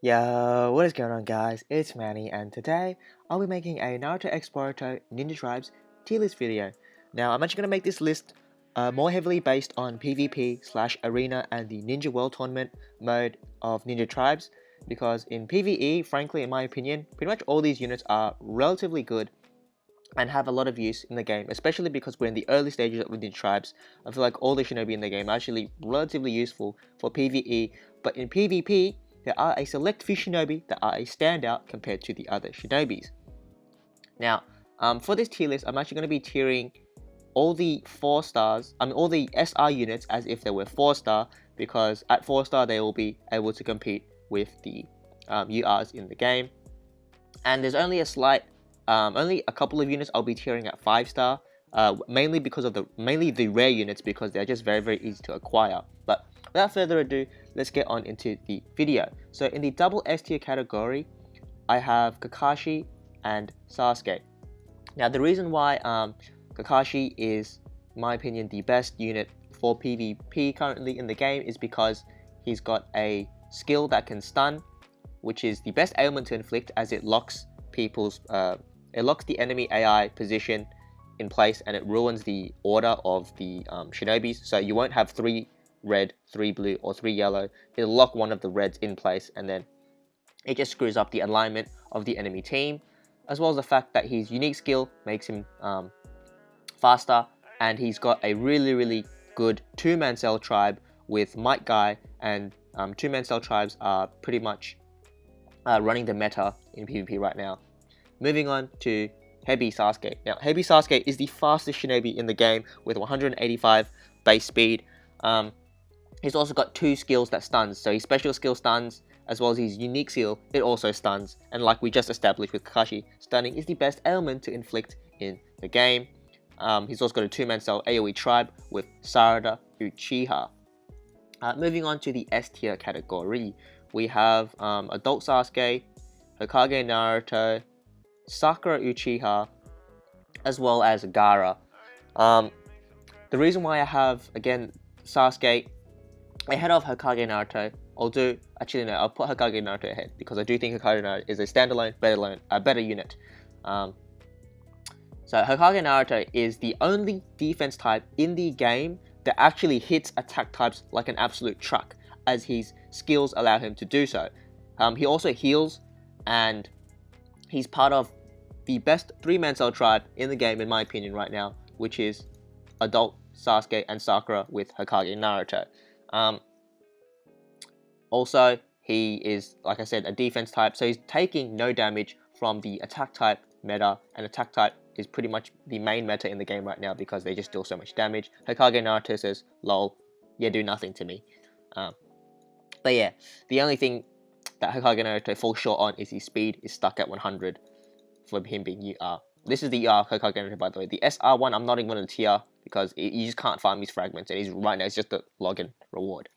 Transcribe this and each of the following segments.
Yo, what is going on guys? It's Mannie and today I'll be making a Naruto x Boruto Ninja Tribes tier list video. Now I'm actually going to make this list more heavily based on PvP slash arena and the Ninja World Tournament mode of Ninja Tribes because in PvE, frankly in my opinion, pretty much all these units are relatively good and have a lot of use in the game, especially because we're in the early stages of Ninja Tribes. I feel like all the shinobi in the game are actually relatively useful for PvE, but in PvP, there are a select few shinobi that are a standout compared to the other shinobis. Now, for this tier list, I'm actually going to be tiering all the 4-stars, all the SR units as if they were 4-star, because at 4-star they will be able to compete with the URs in the game. And there's only only a couple of units I'll be tiering at 5-star, mainly because of the rare units, because they're just very easy to acquire. But without further ado, let's get on into the video. So in the double S tier category, I have Kakashi and Sasuke. Now the reason why Kakashi is, in my opinion, the best unit for PvP currently in the game is because he's got a skill that can stun, which is the best ailment to inflict, as it locks the enemy AI position in place and it ruins the order of the shinobis. So you won't have 3 red, 3 blue, or 3 yellow. It'll lock one of the reds in place, and then it just screws up the alignment of the enemy team, as well as the fact that his unique skill makes him faster, and he's got a really good 2-man cell tribe with Might Guy, and 2-man cell tribes are pretty much running the meta in PvP right now. Moving on to Hebi Sasuke. Now, Hebi Sasuke is the fastest shinobi in the game with 185 base speed. He's also got 2 skills that stuns, so his special skill stuns, as well as his unique skill, it also stuns. And like we just established with Kakashi, stunning is the best ailment to inflict in the game. He's also got a 2-man cell AoE tribe with Sarada Uchiha. Moving on to the S tier category, we have Adult Sasuke, Hokage Naruto, Sakura Uchiha, as well as Gaara. The reason why I have, again, Sasuke ahead of Hokage Naruto, I'll put Hokage Naruto ahead because I do think Hokage Naruto is a standalone, better unit. So Hokage Naruto is the only defense type in the game that actually hits attack types like an absolute truck, as his skills allow him to do so. He also heals, and he's part of the best 3-man cell tribe in the game in my opinion right now, which is Adult Sasuke and Sakura with Hokage Naruto. Also, he is, like I said, a defense type, so he's taking no damage from the attack type meta, and attack type is pretty much the main meta in the game right now because they just deal so much damage. Hokage Naruto says, lol, yeah, do nothing to me. But yeah, the only thing that Hokage Naruto falls short on is his speed is stuck at 100 for him being UR. This is the UR Hokage Naruto, by the way. The SR one, I'm not even going to tier because you just can't farm his fragments, and right now it's just a login reward.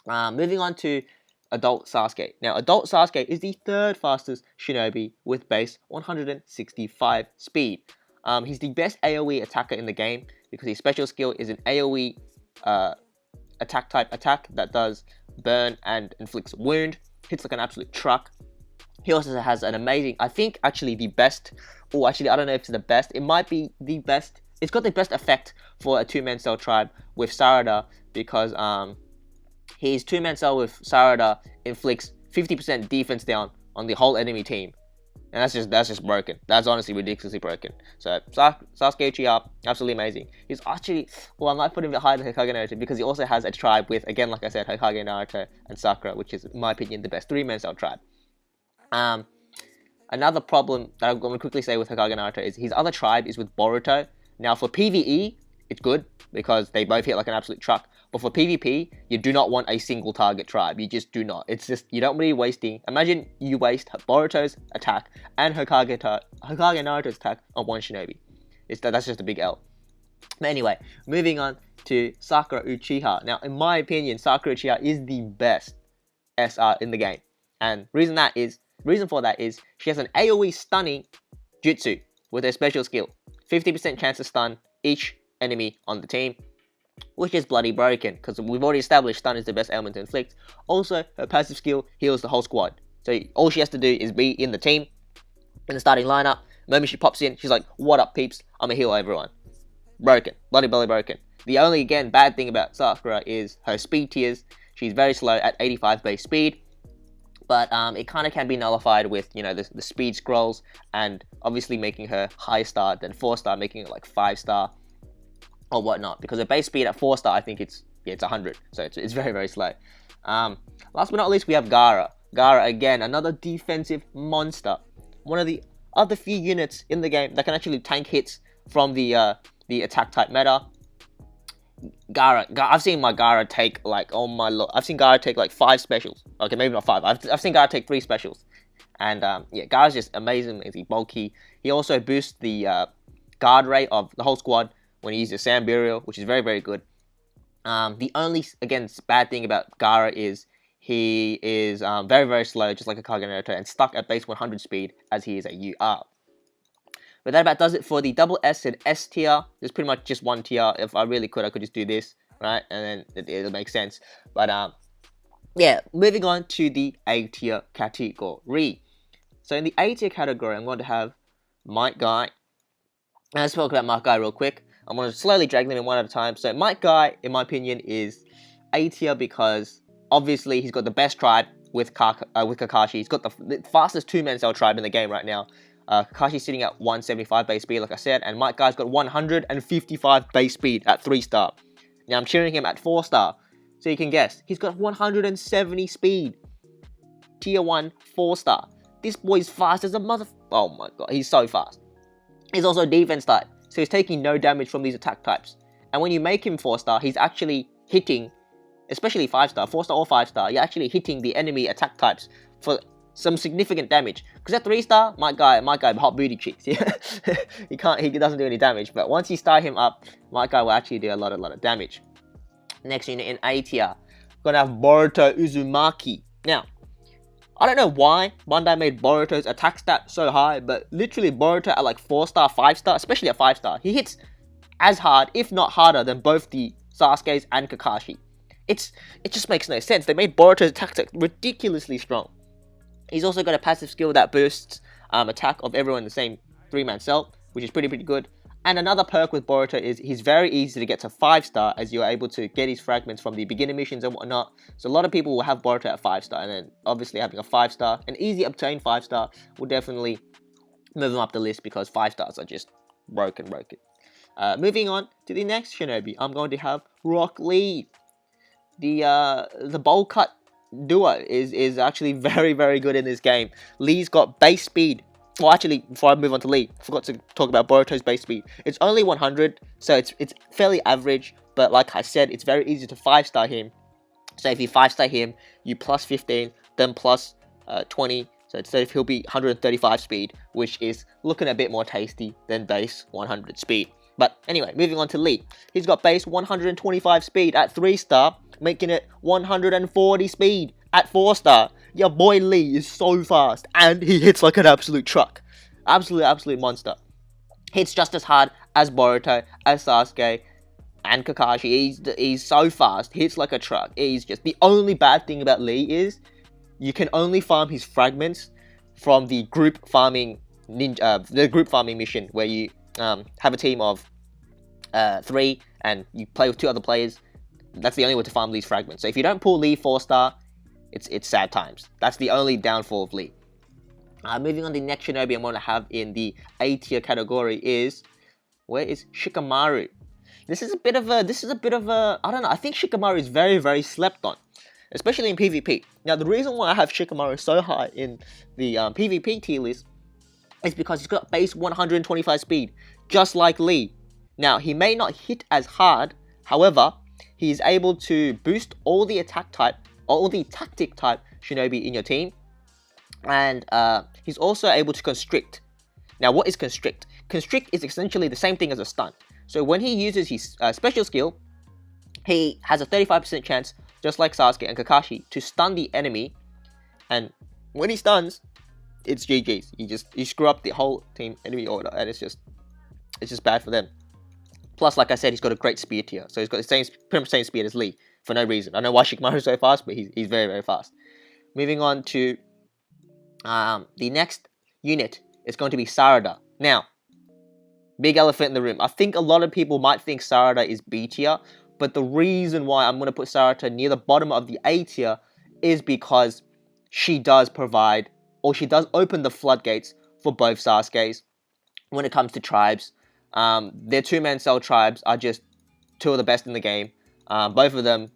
Moving on to Adult Sasuke. Now, Adult Sasuke is the 3rd fastest shinobi with base 165 speed. He's the best AoE attacker in the game because his special skill is an AoE attack type attack that does burn and inflicts wound, hits like an absolute truck. He also has an amazing, I think actually the best, I don't know if it's the best, it might be the best, it's got the best effect for a 2-man cell tribe with Sarada, because his 2-man cell with Sarada inflicts 50% defense down on the whole enemy team. And that's just broken. That's honestly ridiculously broken. So Sasuke Uchiha, absolutely amazing. He's actually, I might put him a bit higher than Hokage Naruto because he also has a tribe with, again, like I said, Hokage Naruto and Sakura, which is, in my opinion, the best 3-man cell tribe. Another problem that I'm going to quickly say with Hokage Naruto is his other tribe is with Boruto. Now for PvE, it's good because they both hit like an absolute truck. But for PvP, you do not want a single target tribe. You just do not. It's just, you don't want to be wasting. Imagine you waste Boruto's attack and Hokage Naruto's attack on one shinobi. That's just a big L. But anyway, moving on to Sakura Uchiha. Now, in my opinion, Sakura Uchiha is the best SR in the game. And reason for that is she has an AoE stunning jutsu with her special skill. 50% chance to stun each enemy on the team. which is bloody broken, because we've already established stun is the best element to inflict. Also, her passive skill heals the whole squad. So all she has to do is be in the team, in the starting lineup. The moment she pops in, she's like, what up, peeps? I'm gonna heal everyone. Broken. Bloody broken. The only, again, bad thing about Sakura is her speed tiers. She's very slow at 85 base speed. But it kind of can be nullified with, you know, the speed scrolls, and obviously making her higher star than 4-star, making it like 5-star or whatnot. Because her base speed at 4-star, I think it's 100. So it's very, very slow. Last but not least, we have Gaara. Gaara, again, another defensive monster. One of the other few units in the game that can actually tank hits from the attack type meta. Gaara, I've seen my Gaara take like, oh my lord, I've seen Gaara take like 5 specials. Okay, maybe not 5. I've seen Gaara take 3 specials, and yeah, Gaara's just amazing. He's bulky. He also boosts the guard rate of the whole squad when he uses Sand Burial, which is very, very good. The only, again, bad thing about Gaara is he is very, very slow, just like a Kage Naruto, and stuck at base 100 speed as he is a UR. But that about does it for the double S and S tier. There's pretty much just one tier. If I really could, I could just do this, right? And then it'll make sense. But yeah, moving on to the A tier category. So in the A tier category, I'm going to have Might Guy. Let's talk about Might Guy real quick. I'm going to slowly drag them in one at a time. So Might Guy, in my opinion, is A tier because obviously he's got the best tribe with Kakashi. He's got the fastest 2-man cell tribe in the game right now. Kakashi's sitting at 175 base speed, like I said, and Might Guy's got 155 base speed at 3-star. Now I'm cheering him at 4-star, so you can guess. He's got 170 speed. Tier 1, 4-star. This boy's fast as a mother... Oh my god, he's so fast. He's also defense type, so he's taking no damage from these attack types. And when you make him 4-star, he's actually hitting, especially 5-star, 4-star or 5-star, you're actually hitting the enemy attack types for some significant damage. Because at 3-star, Might Guy, hot booty cheeks. he doesn't do any damage. But once you start him up, Might Guy will actually do a lot of damage. Next unit in A tier, gonna have Boruto Uzumaki. Now, I don't know why Bandai made Boruto's attack stat so high, but literally Boruto at like 4-star, 5-star, especially at 5-star, he hits as hard, if not harder, than both the Sasuke's and Kakashi. It just makes no sense. They made Boruto's attack stat ridiculously strong. He's also got a passive skill that boosts attack of everyone in the same 3-man cell, which is pretty good. And another perk with Boruto is he's very easy to get to 5-star, as you're able to get his fragments from the beginner missions and whatnot. So a lot of people will have Boruto at 5-star, and then obviously having a 5-star, an easy obtained 5-star, will definitely move him up the list because 5-stars are just broken. Moving on to the next Shinobi, I'm going to have Rock Lee. The bowl cut duo is actually very good in this game. Lee's got base speed. Well, actually, before I move on to Lee, I forgot to talk about Boruto's base speed. It's only 100, so it's fairly average, but like I said, it's very easy to 5-star him. So if you 5-star him, you plus 15, then plus 20, so instead he'll be 135 speed, which is looking a bit more tasty than base 100 speed. But anyway, moving on to Lee. He's got base 125 speed at 3-star, making it 140 speed at 4-star. Your boy Lee is so fast, and he hits like an absolute truck. Absolute monster. Hits just as hard as Boruto, as Sasuke, and Kakashi. He's so fast, hits like a truck. He's just... The only bad thing about Lee is you can only farm his fragments from the group farming mission, where you have a team of 3 and you play with 2 other players. That's the only way to farm these fragments. So if you don't pull Lee 4-star, it's sad times. That's the only downfall of Lee. Moving on to the next Shinobi I'm going to have in the A tier category is... Where is Shikamaru? This is a bit of a... I don't know. I think Shikamaru is very slept on, especially in PvP. Now, the reason why I have Shikamaru so high in the PvP tier list is because he's got base 125 speed, just like Lee. Now, he may not hit as hard, however, he is able to boost all the attack type, all the tactic type Shinobi in your team, and he's also able to constrict. Now, what is constrict? Constrict is essentially the same thing as a stun. So when he uses his special skill, he has a 35% chance, just like Sasuke and Kakashi, to stun the enemy, and when he stuns, it's GG's. You screw up the whole team enemy order, and it's just bad for them. Plus, like I said, he's got a great speed tier, so he's got the same, pretty much same speed as Lee for no reason. I don't know why Shikamaru is so fast, but he's very, very fast. Moving on to the next unit is going to be Sarada. Now, big elephant in the room. I think a lot of people might think Sarada is B tier, but the reason why I'm going to put Sarada near the bottom of the A tier is because she does provide, or she does open the floodgates for both Sasuke's when it comes to tribes. Their two-man cell tribes are just two of the best in the game. Both of them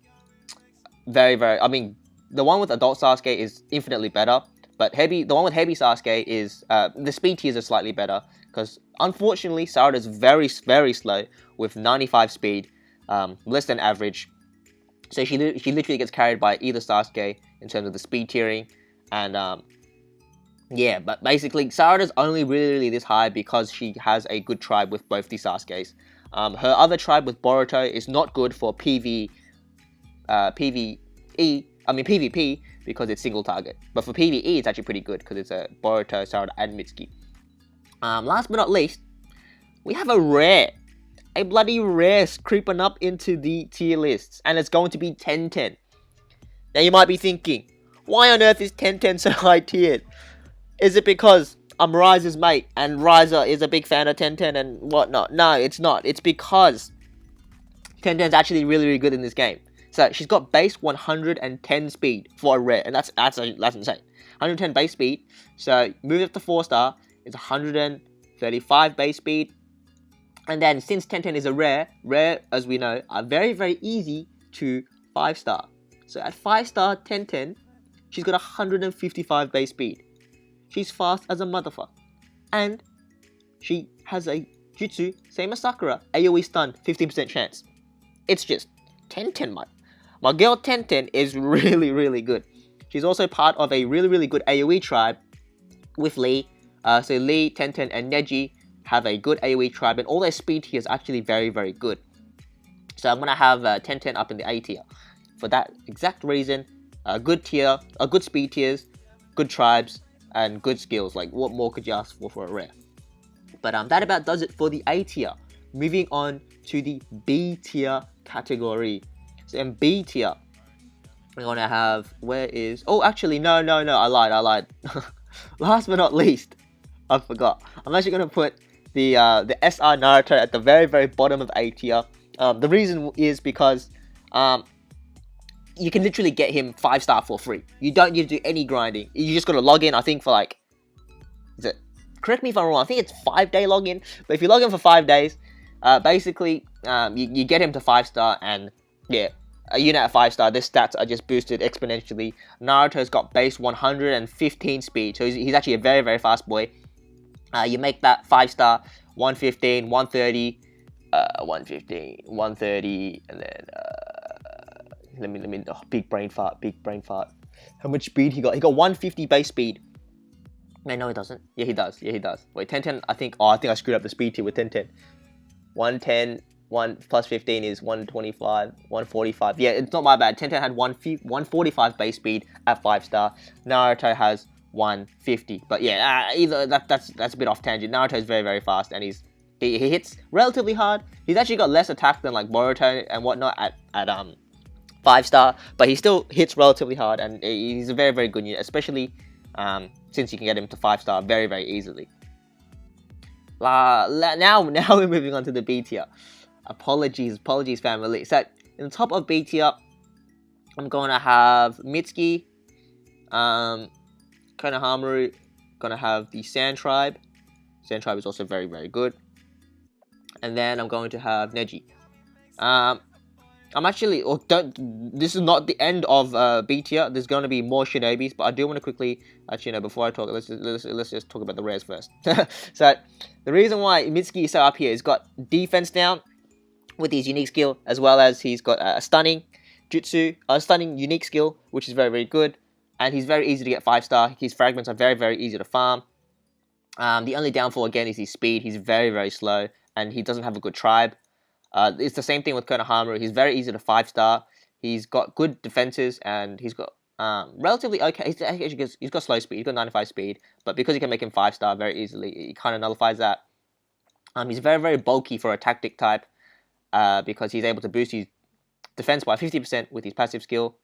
very, very... I mean, the one with adult Sasuke is infinitely better, but the one with heavy Sasuke is... the speed tiers are slightly better, because unfortunately, Sarada is very, very slow with 95 speed, less than average. So she literally gets carried by either Sasuke in terms of the speed tiering, and yeah, but basically, Sarada's only really this high because she has a good tribe with both the Sasukes. Her other tribe with Boruto is not good for PvP, because it's single target. But for PvE, it's actually pretty good because it's a Boruto, Sarada, and Mitsuki. Last but not least, we have a rare. A bloody rare creeping up into the tier lists, and it's going to be 1010. Now you might be thinking, why on earth is 1010 so high tiered? Is it because I'm Ryzer's mate and Ryzer is a big fan of 1010 and whatnot? No, it's not. It's because 1010 is actually really, really good in this game. So she's got base 110 speed for a rare, and that's insane. 110 base speed. So move up to 4-star, it's 135 base speed. And then since 1010 is a rare as we know are very, very easy to 5-star. So at 5-star 1010, she's got 155 base speed. She's fast as a motherfucker. And she has a jutsu, same as Sakura, AoE stun, 15% chance. It's just 1010, my girl 1010 is really, really good. She's also part of a really, really good AoE tribe with Lee. So Lee, 1010, and Neji have a good AoE tribe, and all their speed tier is actually very, very good. So I'm going to have 1010 up in the A tier. For that exact reason, a good speed tiers, good tribes, and good skills. Like, what more could you ask for a rare? But that about does it for the A tier. Moving on to the B tier category. So in B tier, we're gonna have, oh, actually, no, I lied. Last but not least, I forgot. I'm actually gonna put the SR Naruto at the very, very bottom of A tier. The reason is because you can literally get him 5-star for free. You don't need to do any grinding. You just gotta log in, I think, for like... correct me if I'm wrong, I think it's 5-day login. But if you log in for 5 days, basically, you get him to 5-star, and yeah, a unit at 5-star, their stats are just boosted exponentially. Naruto's got base 115 speed, so he's actually a very, very fast boy. You make that 5-star, 115, 130, 115, 130, and then... Let me, big brain fart. How much speed he got? He got 150 base speed. No, he doesn't. Yeah, he does. Wait, 1010, I think I screwed up the speed tier with 1010. 110, 1 plus 15 is 125, 145. Yeah, it's not my bad. 1010 had 145 base speed at 5-star. Naruto has 150. But yeah, either that's a bit off tangent. Naruto is very, very fast, and he hits relatively hard. He's actually got less attack than like Boruto and whatnot at 5-star, but he still hits relatively hard, and he's a very, very good unit, especially since you can get him to 5-star very, very easily. Now we're moving on to the B tier. Apologies, family. So in the top of B tier, I'm gonna have Mitsuki, Konohamaru, gonna have the Sand Tribe. Sand Tribe is also very, very good. And then I'm going to have Neji. This is not the end of B tier. There's going to be more Shinobis, but I do want to quickly, before I talk, let's just talk about the rares first. So, the reason why Mitsuki is so up here is got defense down with his unique skill, as well as he's got a stunning jutsu, a stunning unique skill, which is very, very good, and he's very easy to get 5-star. His fragments are very, very easy to farm. The only downfall, again, is his speed. He's very, very slow, and he doesn't have a good tribe. It's the same thing with Konohamaru. He's very easy to 5-star. He's got good defenses, and he's got relatively okay. He's got slow speed. He's got 95 speed, but because you can make him 5-star very easily, he kind of nullifies that. He's very, very bulky for a tactic type. because he's able to boost his defense by 50% with his passive skill.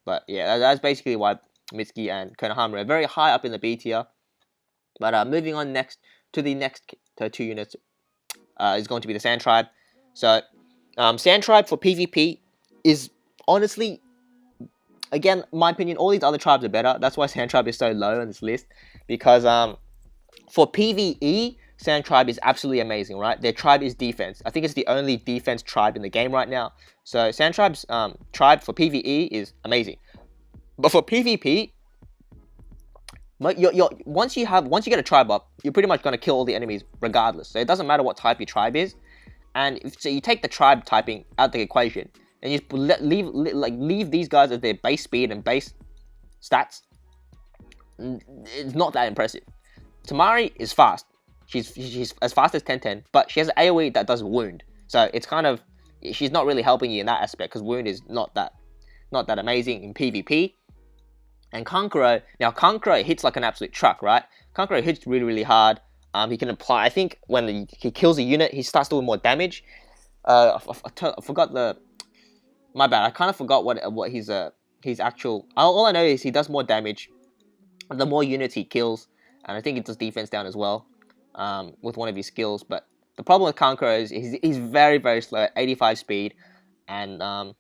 But yeah, that's basically why Mitsuki and Konohama are very high up in the B tier. But moving on next to the next 2 units is going to be the Sand Tribe. So Sand Tribe for PvP is honestly, again, my opinion, all these other tribes are better. That's why Sand Tribe is so low on this list. Because for PvE, Sand Tribe is absolutely amazing, right? Their tribe is defense. I think it's the only defense tribe in the game right now. So Sand Tribe's tribe for PvE is amazing. But for PvP, once you get a tribe up, you're pretty much gonna kill all the enemies regardless. So it doesn't matter what type your tribe is, and so you take the tribe typing out the equation, and you leave these guys as their base speed and base stats. It's not that impressive. Tamari is fast. She's as fast as 1010, but she has an AoE that does wound. So it's kind of, she's not really helping you in that aspect because wound is not that amazing in PvP. And Kankuro, now Kankuro hits like an absolute truck, right? Kankuro hits really hard. He can apply, I think when he kills a unit, he starts doing more damage. I forgot my bad, I kind of forgot what his actual, all I know is he does more damage the more units he kills, and I think it does defense down as well, with one of his skills. But the problem with Kankuro is he's very slow at 85 speed, and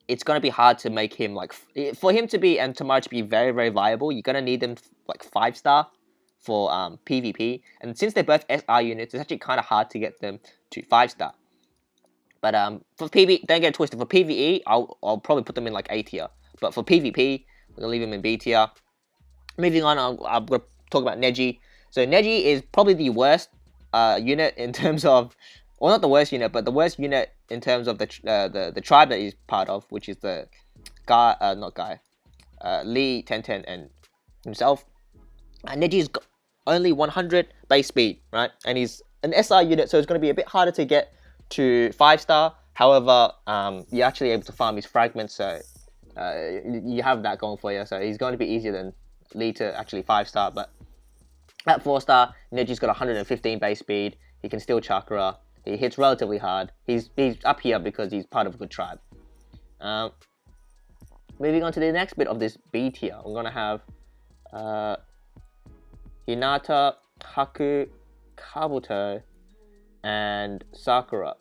it's going to be hard to make him, like, for him to be, and Tamari to be very viable, you're going to need them, like, 5-star for PvP. And since they're both SR units, it's actually kind of hard to get them to 5-star. But for PvE, don't get it twisted, for PvE, I'll probably put them in, like, A tier. But for PvP, we're going to leave them in B tier. Moving on, I'm going to talk about Neji. So Neji is probably the worst unit in terms of, well, not the worst unit, but the worst unit in terms of the tribe that he's part of, which is the Lee, Tenten, and himself. And Neji's got only 100 base speed, right? And he's an SR unit, so it's going to be a bit harder to get to 5-star. However, you're actually able to farm his fragments, so you have that going for you. So he's going to be easier than Lee to actually 5-star. But at 4-star, Neji's got 115 base speed. He can steal chakra. He hits relatively hard. He's up here because he's part of a good tribe. Moving on to the next bit of this B tier, I'm going to have Hinata, Haku, Kabuto, and Sakura.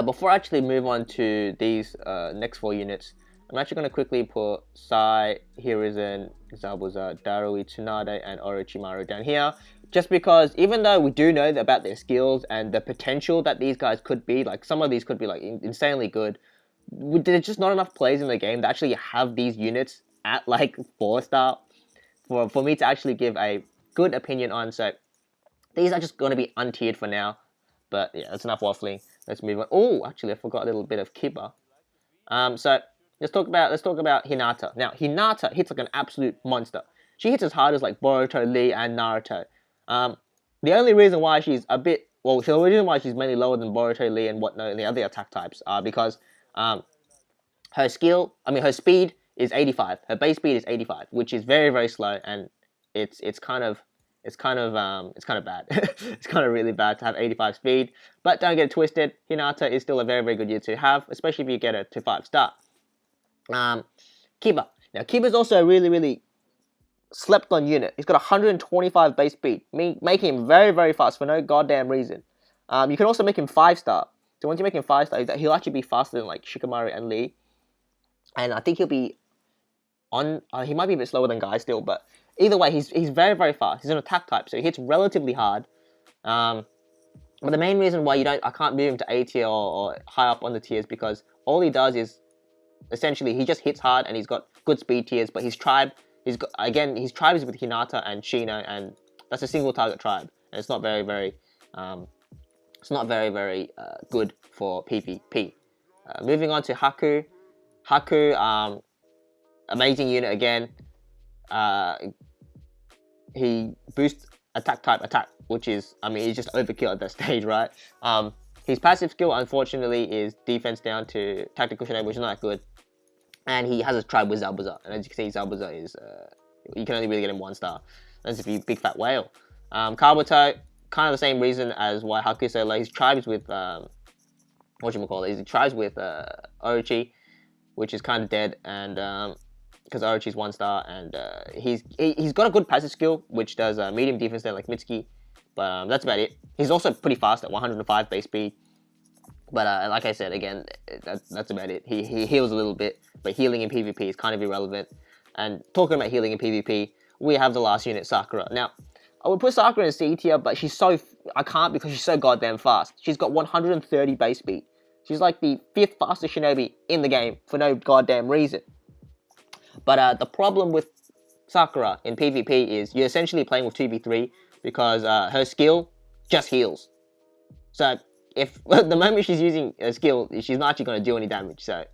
Before I actually move on to these next 4 units, I'm actually going to quickly put Sai, Hiruzen, Zabuza, Darui, Tsunade, and Orochimaru down here. Just because, even though we do know about their skills and the potential that these guys could be, like, some of these could be, like, insanely good, there's just not enough players in the game that actually have these units at, like, 4-star for me to actually give a good opinion on. So these are just going to be untiered for now. But yeah, that's enough waffling. Let's move on. Oh, actually, I forgot a little bit of Kiba. So let's talk about Hinata. Now, Hinata hits like an absolute monster. She hits as hard as, like, Boruto, Lee, and Naruto. The only reason why she's a bit, well, the reason why she's mainly lower than Boruto, Lee, and whatnot in the other attack types are because her speed is 85. Her base speed is 85, which is very slow, and it's kind of bad. It's kind of really bad to have 85 speed. But don't get it twisted. Hinata is still a very good unit to have, especially if you get her to 5-star. Kiba. Now, Kiba's also a really slept on unit. He's got 125 base speed, making him very fast for no goddamn reason. You can also make him 5-star. So once you make him 5-star, he'll actually be faster than, like, Shikamaru and Lee. And I think he'll be on. He might be a bit slower than Guy still, but either way, he's very fast. He's an attack type, so he hits relatively hard. But the main reason why I can't move him to A tier or high up on the tiers, because all he does is essentially he just hits hard and he's got good speed tiers. But his tribe, his tribe is with Hinata and Shino, and that's a single target tribe, and it's not very good for PvP. Moving on to Haku. Haku, amazing unit again. He boosts attack, which is, he's just overkill at that stage, right? His passive skill, unfortunately, is defense down to tactical shenanigans, which is not that good. And he has a tribe with Zabuza, and as you can see, Zabuza is, you can only really get him 1-star. That's if you big fat whale. Kabuto kind of the same reason as why Hakusei He tribes with whatchamacallit, he tribes with Orochi, which is kind of dead, and because Orochi's 1-star, and he's got a good passive skill, which does medium defense there like Mitsuki, but that's about it. He's also pretty fast at 105 base speed, but like I said, again, that's about it. He heals a little bit, but healing in PvP is kind of irrelevant. And talking about healing in PvP, we have the last unit, Sakura. Now, I would put Sakura in C tier, but I can't because she's so goddamn fast. She's got 130 base speed. She's like the 5th fastest shinobi in the game for no goddamn reason. But the problem with Sakura in PvP is you're essentially playing with 2v3 because her skill just heals. So if the moment she's using a skill, she's not actually going to do any damage. So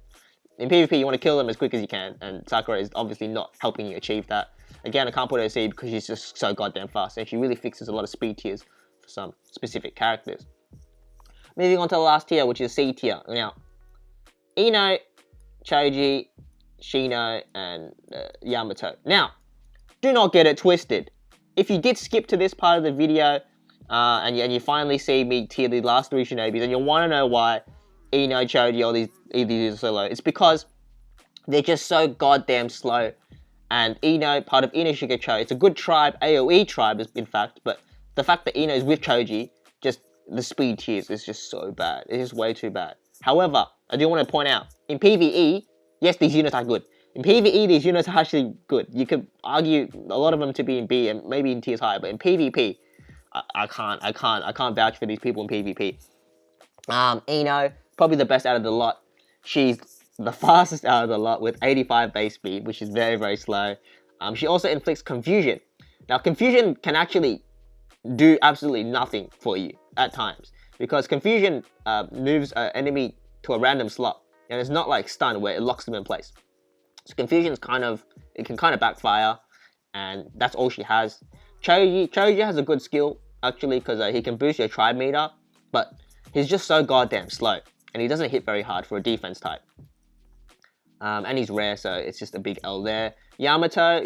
in PvP, you want to kill them as quick as you can, and Sakura is obviously not helping you achieve that. Again, I can't put her a C because she's just so goddamn fast, and she really fixes a lot of speed tiers for some specific characters. Moving on to the last tier, which is C tier. Now, Ino, Choji, Shino, and Yamato. Now, do not get it twisted. If you did skip to this part of the video, and you finally see me tier the last 3 shinobis, and you want to know why Ino, Choji, all these are so low, it's because they're just so goddamn slow. And Ino, part of Ino Shigecho, it's a good tribe, AoE tribe, in fact, but the fact that Ino is with Choji, just the speed tiers is just so bad. It's just way too bad. However, I do want to point out, in PvE, yes, these units are good. In PvE, these units are actually good. You could argue a lot of them to be in B and maybe in tiers higher, but in PvP, I can't vouch for these people in PvP. Ino, probably the best out of the lot. She's the fastest out of the lot with 85 base speed, which is very, very slow. She also inflicts confusion. Now, confusion can actually do absolutely nothing for you at times, because confusion moves an enemy to a random slot, and it's not like stun where it locks them in place. So confusion is it can kind of backfire, and that's all she has. Choji has a good skill actually, because he can boost your tribe meter, but he's just so goddamn slow, and he doesn't hit very hard for a defense type. And he's rare, so it's just a big L there. Yamato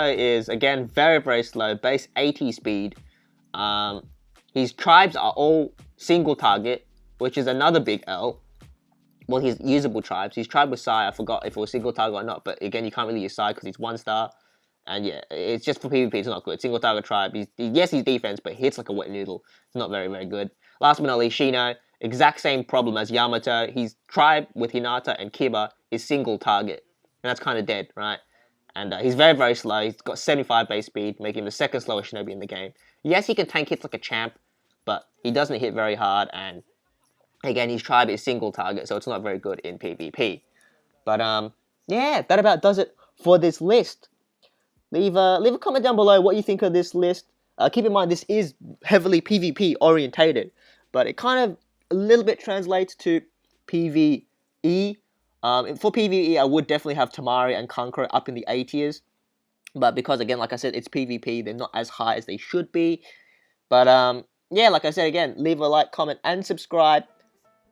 is, again, very, very slow, base 80 speed. His tribes are all single target, which is another big L. Well, his usable tribes. His tribe was Sai, I forgot if it was single target or not, but again, you can't really use Sai because he's 1-star. And yeah, it's just for PvP, it's not good. Single target tribe, yes, he's defense, but he hits like a wet noodle. It's not very, very good. Last but not least, Shino. Exact same problem as Yamato. His tribe with Hinata and Kiba is single target. And that's kind of dead, right? And he's very, very slow. He's got 75 base speed, making him the 2nd slowest shinobi in the game. Yes, he can tank hits like a champ, but he doesn't hit very hard. And again, his tribe is single target, so it's not very good in PvP. But yeah, that about does it for this list. Leave a comment down below what you think of this list. Keep in mind, this is heavily PvP orientated, but it kind of a little bit translates to PvE. For PvE, I would definitely have Tamari and Kankuro up in the A tiers, but because, again, like I said, it's PvP, they're not as high as they should be. But yeah, like I said, again, leave a like, comment, and subscribe.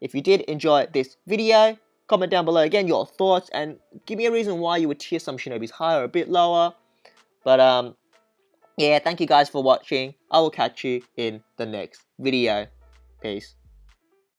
If you did enjoy this video, comment down below, again, your thoughts, and give me a reason why you would tier some shinobis higher or a bit lower. But yeah, thank you guys for watching. I will catch you in the next video. Peace.